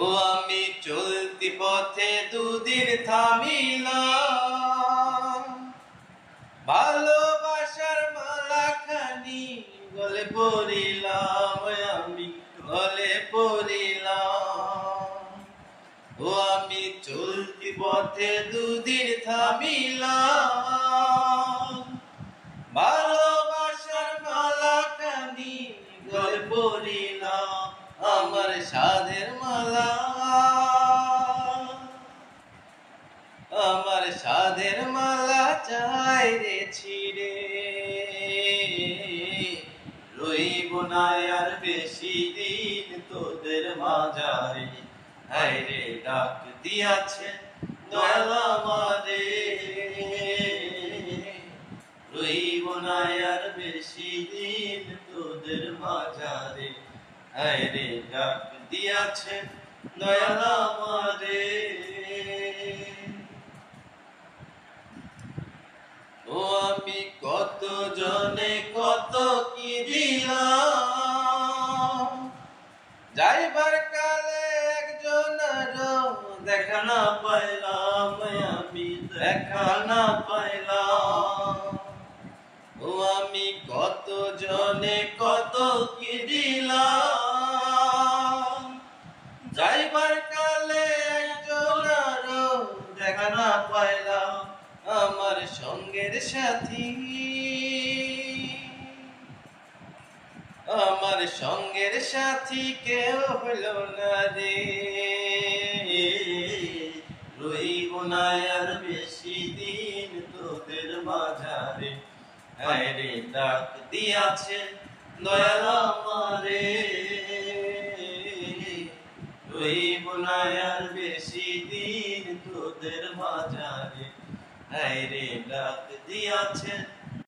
ও আমি চলতি পথে দুদিন থামিলাম, ভালোবাসার মালাখানি গলে পড়িলাম, আমি গলে পড়িলাম। ও আমি চলতি পথে দুদিন থামিলাম, ভালোবাসার মালাখানি গলে পড়িলাম, আমার সাধের মালা, আমার সাধের মালা চাই রে ছিড়ে। রইব না আর বেশি দিন তোদের মাঝারে, হায় রে ডাক দিয়াছে দয়াল আমারে। রইব না আর বেশি দিন তোদের মাঝারে, হায় রে ডাক দিয়াছে দয়াল আমারে। ও আমি কত জনে কত কি দিলাম, যাইবার কালে একজনেরও দেখা না পাইলাম, আমি দেখা না পাইলাম। ও আমি কত জনে কত কি দিলাম, যাইবার কালে একজনেরও দেখা না পাইলাম, আমার সঙ্গের সাথী, আমার সঙ্গের সাথী কেউ হইল না রে। রইব না আর বেশি দিন তোদের মাঝারে, হায় রে ডাক দিয়াছে দয়াল আমারে। রইব না আর বেশি দিন তোদের মাঝারে, হায় রে ডাক দিয়াছে